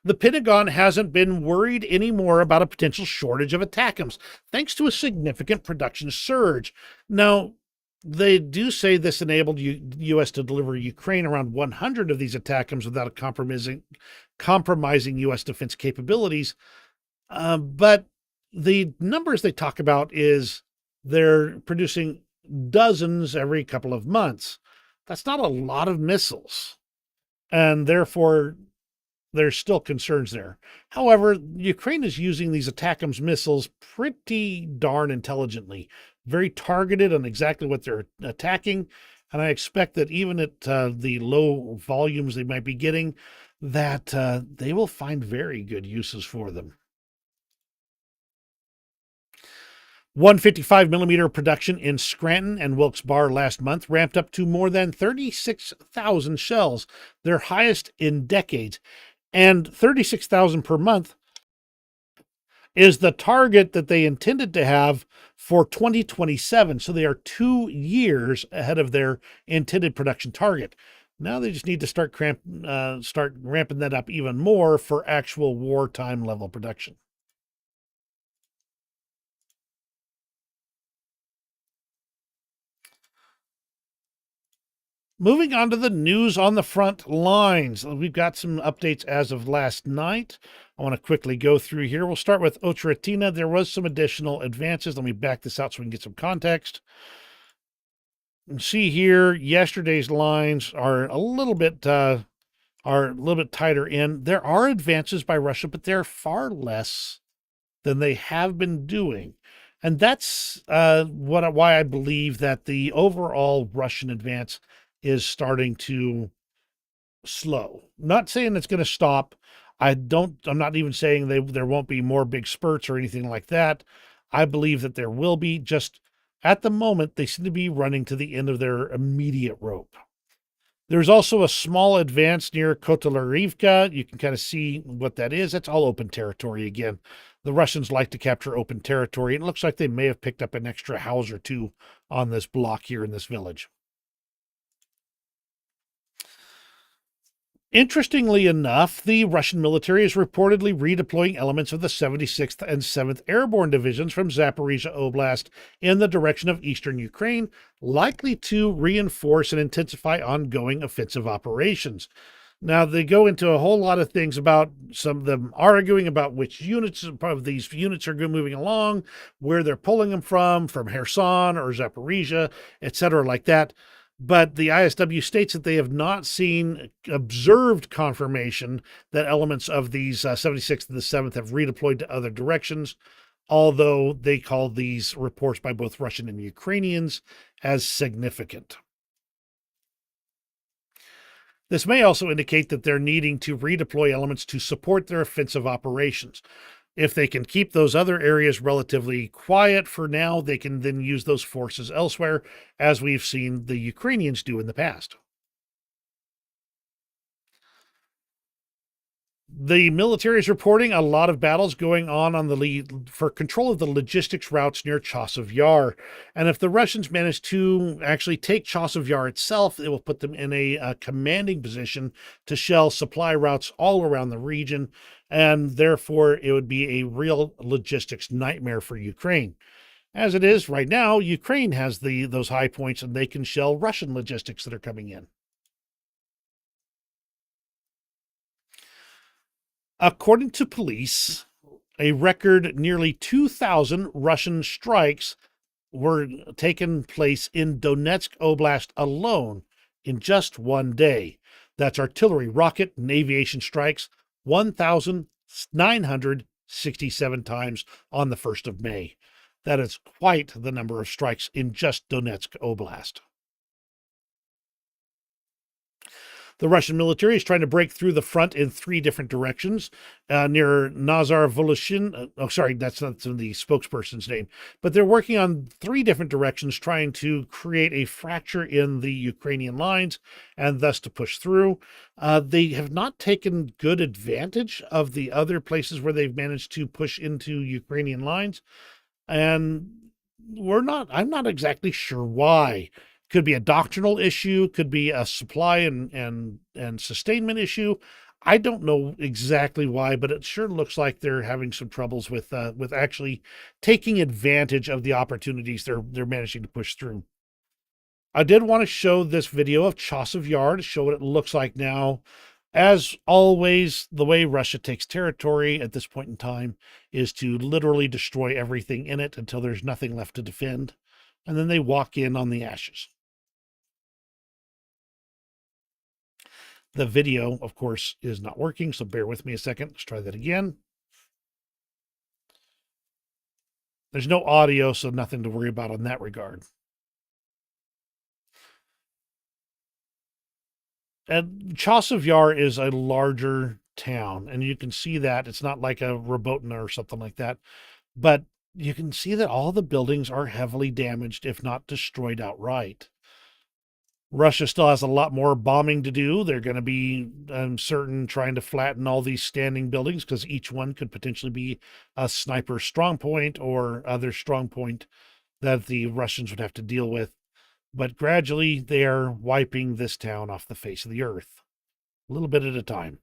the Pentagon hasn't been worried anymore about a potential shortage of ATACMS, thanks to a significant production surge. Now, They do say this enabled U.S. to deliver Ukraine around 100 of these ATACMS without compromising U.S. defense capabilities. But the numbers they talk about is they're producing dozens every couple of months. That's not a lot of missiles. And therefore, there's still concerns there. However, Ukraine is using these ATACMS missiles pretty darn intelligently, very targeted on exactly what they're attacking. And I expect that even at the low volumes they might be getting, that they will find very good uses for them. 155 millimeter production in Scranton and Wilkes-Barre last month ramped up to more than 36,000 shells, their highest in decades. And 36,000 per month is the target that they intended to have for 2027. So they are 2 years ahead of their intended production target. Now they just need to start ramping that up even more for actual wartime level production. Moving on to the news on the front lines. We've got some updates as of last night. I want to quickly go through here. We'll start with Otratina. There was some additional advances. Let me back this out so we can get some context. You can see here, yesterday's lines are a little bit tighter in. There are advances by Russia, but they're far less than they have been doing. And that's why I believe that the overall Russian advance is starting to slow. Not saying it's going to stop. I'm not even saying there won't be more big spurts or anything like that. I believe that there will be. Just at the moment, they seem to be running to the end of their immediate rope. There's also a small advance near Kotlyarivka. You can kind of see what that is. That's all open territory again. The Russians like to capture open territory. It looks like they may have picked up an extra house or two on this block here in this village. Interestingly enough, the Russian military is reportedly redeploying elements of the 76th and 7th Airborne Divisions from Zaporizhia Oblast in the direction of eastern Ukraine, likely to reinforce and intensify ongoing offensive operations. Now, they go into a whole lot of things about some of them arguing about which units of these units are moving along, where they're pulling them from Kherson or Zaporizhia, etc., like that. But the ISW states that they have not seen observed confirmation that elements of these 76th and the 7th have redeployed to other directions, although they call these reports by both Russian and Ukrainians as significant. This may also indicate that they're needing to redeploy elements to support their offensive operations. If they can keep those other areas relatively quiet for now, they can then use those forces elsewhere, as we've seen the Ukrainians do in the past. The military is reporting a lot of battles going on for control of the logistics routes near Chasiv Yar. And if the Russians manage to actually take Chasiv Yar itself, it will put them in a commanding position to shell supply routes all around the region. And therefore, it would be a real logistics nightmare for Ukraine. As it is right now, Ukraine has those high points, and they can shell Russian logistics that are coming in. According to police, a record nearly 2,000 Russian strikes were taking place in Donetsk Oblast alone in just one day. That's artillery, rocket, and aviation strikes, 1,967 times on the 1st of May. That is quite the number of strikes in just Donetsk Oblast. The Russian military is trying to break through the front in 3 different directions near Nazar Voloshin. That's not the spokesperson's name. But they're working on 3 different directions, trying to create a fracture in the Ukrainian lines and thus to push through. They have not taken good advantage of the other places where they've managed to push into Ukrainian lines. And I'm not exactly sure why. Could be a doctrinal issue, could be a supply and sustainment issue. I don't know exactly why, but it sure looks like they're having some troubles with actually taking advantage of the opportunities they're managing to push through. I did want to show this video of Chasiv Yar to show what it looks like now. As always, the way Russia takes territory at this point in time is to literally destroy everything in it until there's nothing left to defend. And then they walk in on the ashes. The video, of course, is not working, so bear with me a second. Let's try that again. There's no audio, so nothing to worry about in that regard. And Chasiv Yar is a larger town, and you can see that. It's not like a Robotina or something like that. But you can see that all the buildings are heavily damaged, if not destroyed outright. Russia still has a lot more bombing to do. They're going to be, I'm certain, trying to flatten all these standing buildings because each one could potentially be a sniper strong point or other strong point that the Russians would have to deal with. But gradually, they are wiping this town off the face of the earth, a little bit at a time.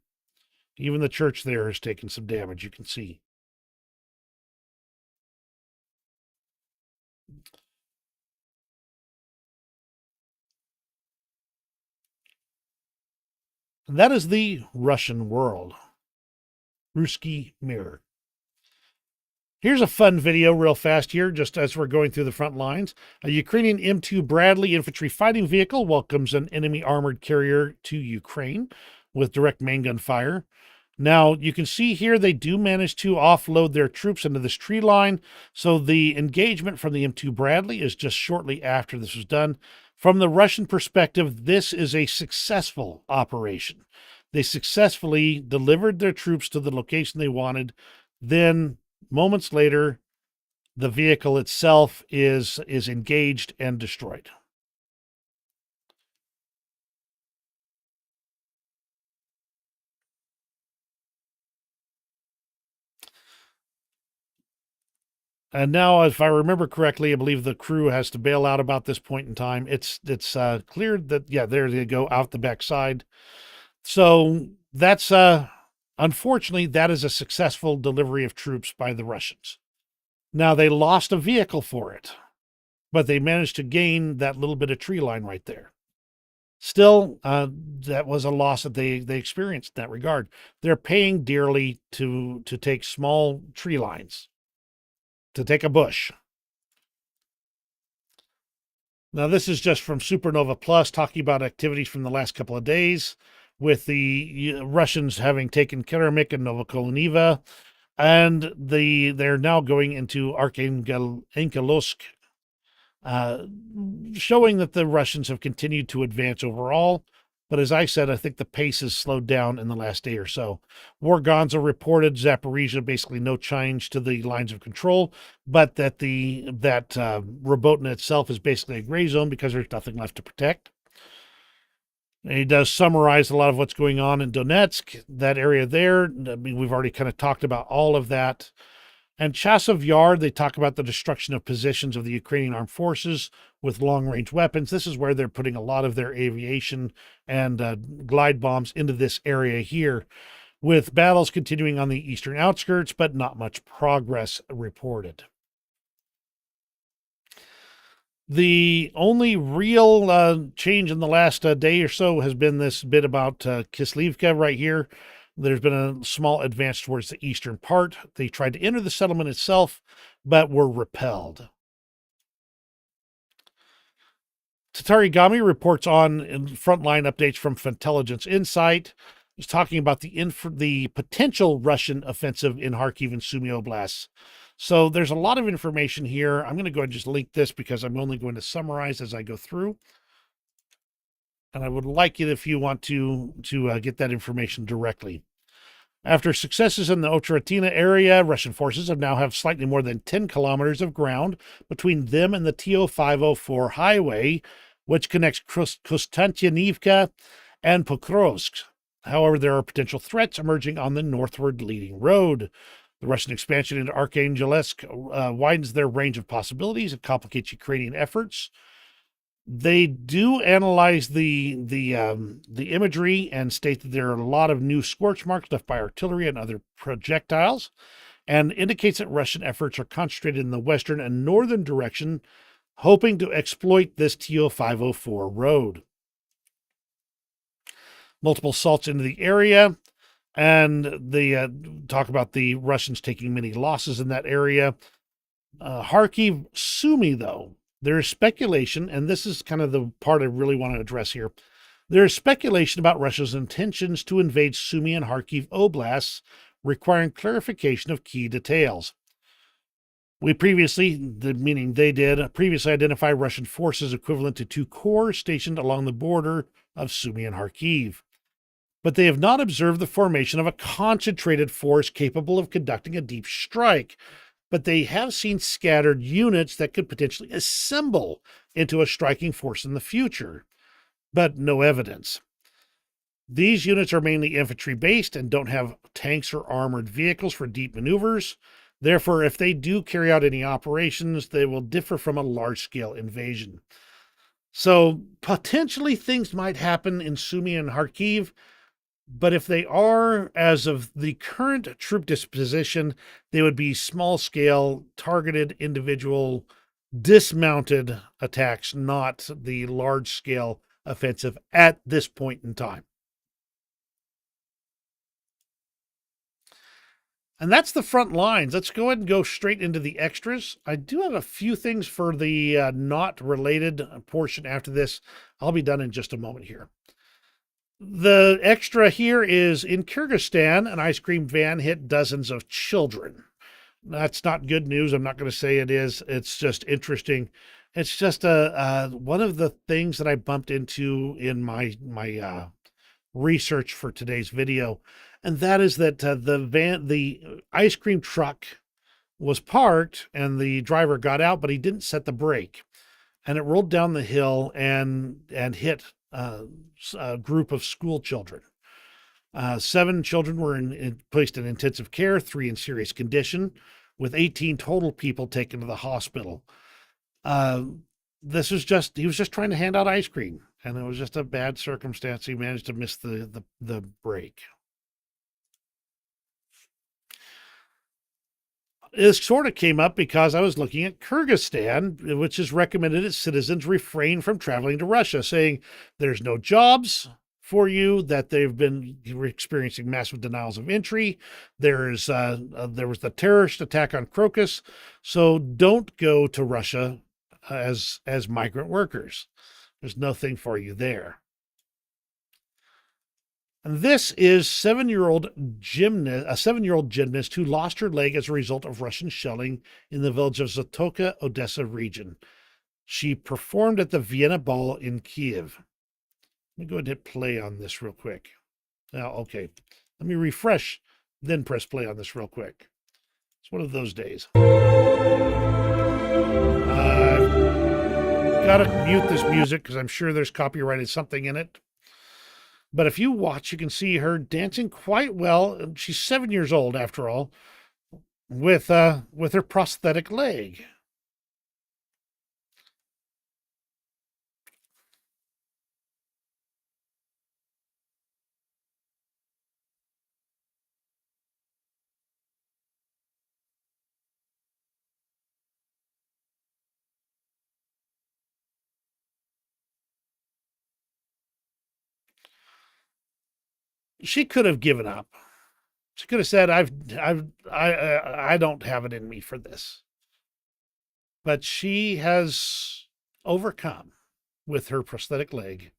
Even the church there has taken some damage, you can see. And that is the Russian world. Ruski Mirror. Here's a fun video real fast here, just as we're going through the front lines. A Ukrainian M2 Bradley infantry fighting vehicle welcomes an enemy armored carrier to Ukraine with direct main gun fire. Now, you can see here they do manage to offload their troops into this tree line. So the engagement from the M2 Bradley is just shortly after this was done. From the Russian perspective, this is a successful operation. They successfully delivered their troops to the location they wanted. Then, moments later, the vehicle itself is engaged and destroyed. And now, if I remember correctly, I believe the crew has to bail out about this point in time. It's cleared that, yeah, there they go out the backside. So that's, unfortunately, that is a successful delivery of troops by the Russians. Now, they lost a vehicle for it, but they managed to gain that little bit of tree line right there. Still, that was a loss that they experienced in that regard. They're paying dearly to take small tree lines, to take a bush. Now, this is just from Supernova Plus, talking about activities from the last couple of days, with the Russians having taken Keramik and Novokoliva, and they're now going into Arkhangelsk, showing that the Russians have continued to advance overall. But as I said, I think the pace has slowed down in the last day or so. Wargonza reported Zaporizhia, basically no change to the lines of control, but that Robotina itself is basically a gray zone because there's nothing left to protect. And he does summarize a lot of what's going on in Donetsk, that area there. I mean, we've already kind of talked about all of that. And Chasiv Yar, they talk about the destruction of positions of the Ukrainian armed forces with long-range weapons. This is where they're putting a lot of their aviation and glide bombs into this area here, with battles continuing on the eastern outskirts, but not much progress reported. The only real change in the last day or so has been this bit about Kotlyarivka right here. There's been a small advance towards the eastern part. They tried to enter the settlement itself, but were repelled. Tatarigami reports on frontline updates from Intelligence Insight. He's talking about the potential Russian offensive in Kharkiv and Sumy Oblasts. So there's a lot of information here. I'm going to go ahead and just link this because I'm only going to summarize as I go through. And I would like it if you want to get that information directly. After successes in the Otratina area, Russian forces now have slightly more than 10 kilometers of ground between them and the TO-504 highway, which connects Kotlyarivka and Pokrovsk. However, there are potential threats emerging on the northward leading road. The Russian expansion into Arkhangelsk widens their range of possibilities and complicates Ukrainian efforts. They do analyze the imagery and state that there are a lot of new scorch marks left by artillery and other projectiles, and indicates that Russian efforts are concentrated in the western and northern direction hoping to exploit this TO-504 road. Multiple assaults into the area, and they talk about the Russians taking many losses in that area. Kharkiv, Sumy, though, there is speculation, and this is kind of the part I really want to address here. There is speculation about Russia's intentions to invade Sumy and Kharkiv oblasts, requiring clarification of key details. We previously, meaning they did, previously identify Russian forces equivalent to 2 corps stationed along the border of Sumy and Kharkiv. But they have not observed the formation of a concentrated force capable of conducting a deep strike. But they have seen scattered units that could potentially assemble into a striking force in the future, but no evidence. These units are mainly infantry-based and don't have tanks or armored vehicles for deep maneuvers. Therefore, if they do carry out any operations, they will differ from a large-scale invasion. So, potentially things might happen in Sumy and Kharkiv, but if they are, as of the current troop disposition, they would be small-scale, targeted, individual, dismounted attacks, not the large-scale offensive at this point in time. And that's the front lines. Let's go ahead and go straight into the extras. I do have a few things for the not related portion after this. I'll be done in just a moment here. The extra here is in Kyrgyzstan, an ice cream van hit dozens of children. That's not good news. I'm not going to say it is. It's just interesting. It's just one of the things that I bumped into in my research for today's video, and that is that the ice cream truck was parked and the driver got out, but he didn't set the brake, and it rolled down the hill and hit a group of school children. 7 children were placed in intensive care, 3 in serious condition, with 18 total people taken to the hospital. This was he was just trying to hand out ice cream, and it was just a bad circumstance. He managed to miss the break. This sort of came up because I was looking at Kyrgyzstan, which has recommended its citizens refrain from traveling to Russia, saying there's no jobs for you, that they've been experiencing massive denials of entry. There was the terrorist attack on Crocus, so don't go to Russia as migrant workers. There's nothing for you there. And this is a 7-year-old gymnast who lost her leg as a result of Russian shelling in the village of Zatoka, Odessa region. She performed at the Vienna Ball in Kiev. Let me go ahead and hit play on this real quick. Now, okay, let me refresh, then press play on this real quick. It's one of those days. Gotta mute this music because I'm sure there's copyrighted something in it. But if you watch, you can see her dancing quite well. She's 7 years old, after all, with her prosthetic leg. She could have given up. She could have said, I don't have it in me for this. But she has overcome with her prosthetic leg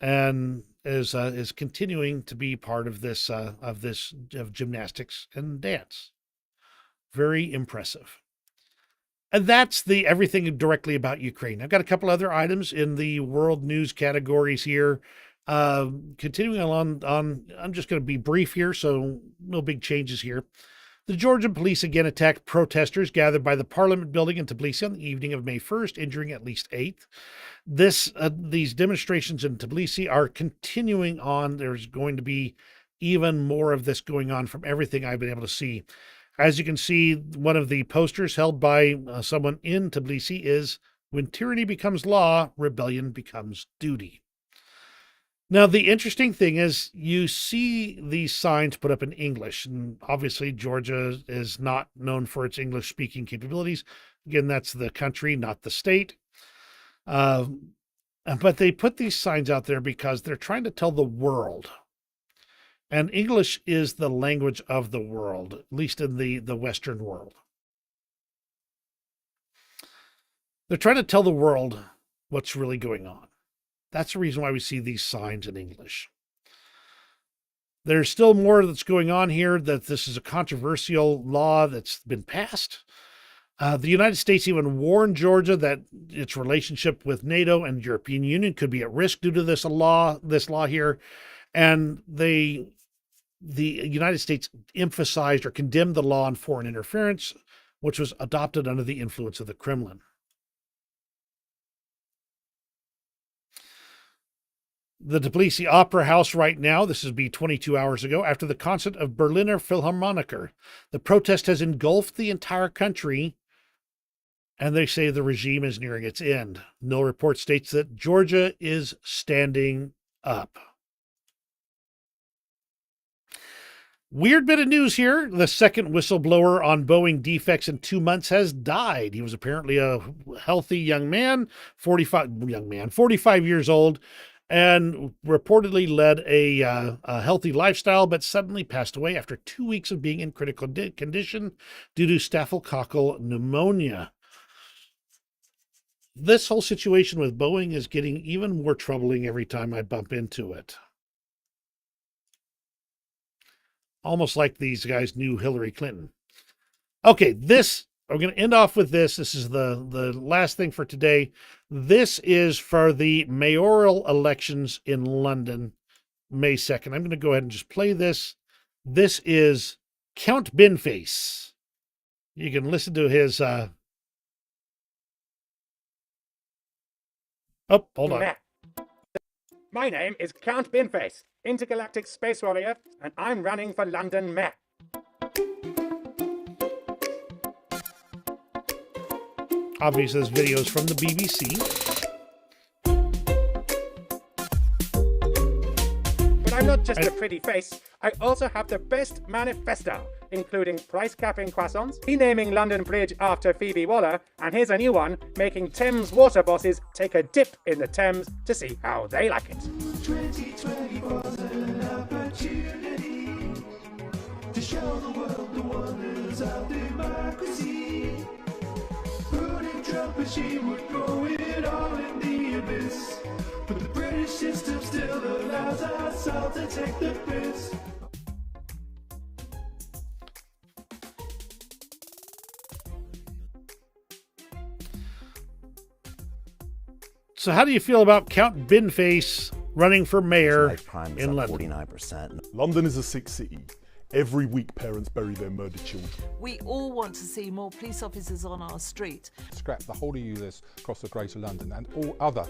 and is continuing to be part of this of gymnastics and dance. Very impressive. And that's the everything directly about Ukraine. I've got a couple other items in the world news categories here. Continuing on, I'm just going to be brief here, so no big changes here. The Georgian police again attacked protesters gathered by the Parliament building in Tbilisi on the evening of May 1st, injuring at least 8. These demonstrations in Tbilisi are continuing on. There's going to be even more of this going on from everything I've been able to see. As you can see, one of the posters held by someone in Tbilisi is, "When tyranny becomes law, rebellion becomes duty." Now, the interesting thing is you see these signs put up in English, and obviously Georgia is not known for its English-speaking capabilities. Again, that's the country, not the state. But they put these signs out there because they're trying to tell the world. And English is the language of the world, at least in the Western world. They're trying to tell the world what's really going on. That's the reason why we see these signs in English. There's still more that's going on here, that this is a controversial law that's been passed. The United States even warned Georgia that its relationship with NATO and European Union could be at risk due to this law here. And the United States emphasized or condemned the law on foreign interference, which was adopted under the influence of the Kremlin. The Tbilisi Opera House right now, this is 22 hours ago, after the concert of Berliner Philharmoniker. The protest has engulfed the entire country, and they say the regime is nearing its end. No report states that Georgia is standing up. Weird bit of news here. The second whistleblower on Boeing defects in 2 months has died. He was apparently a healthy young man, 45 years old, and reportedly led a healthy lifestyle, but suddenly passed away after 2 weeks of being in critical condition due to staphylococcal pneumonia. This whole situation with Boeing is getting even more troubling every time I bump into it. Almost like these guys knew Hillary Clinton. Okay, we're going to end off with this. This is the last thing for today. This is for the mayoral elections in London, May 2nd. I'm going to go ahead and just play this. This is Count Binface. You can listen to his... Oh, hold on. My name is Count Binface, intergalactic space warrior, and I'm running for London Mayor. Obviously, this video is from the BBC. But I'm not just a pretty face. I also have the best manifesto, including price capping croissants, renaming London Bridge after Phoebe Waller, and here's a new one, making Thames water bosses take a dip in the Thames to see how they like it. 2020 was an opportunity to show the world the wonders of democracy. Ruling Trump machine would throw it all in the abyss, but the British system still allows us all to take the piss. So how do you feel about Count Binface running for mayor Life crime is in up London? 49%. London is a sick city. Every week parents bury their murdered children. We all want to see more police officers on our street. Scrap the whole EU list across the Greater London and all other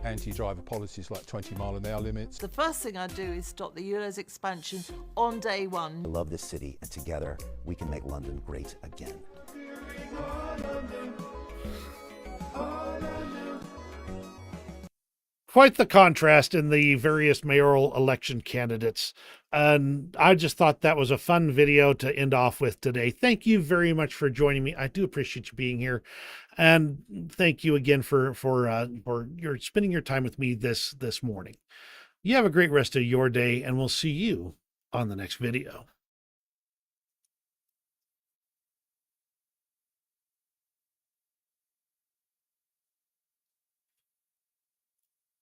anti-driver policies like 20-mile-an-hour limits. The first thing I'd do is stop the Euro's expansion on day one. I love this city, and together we can make London great again. Quite the contrast in the various mayoral election candidates. And I just thought that was a fun video to end off with today. Thank you very much for joining me. I do appreciate you being here. And thank you again for your spending your time with me this morning. You have a great rest of your day, and we'll see you on the next video.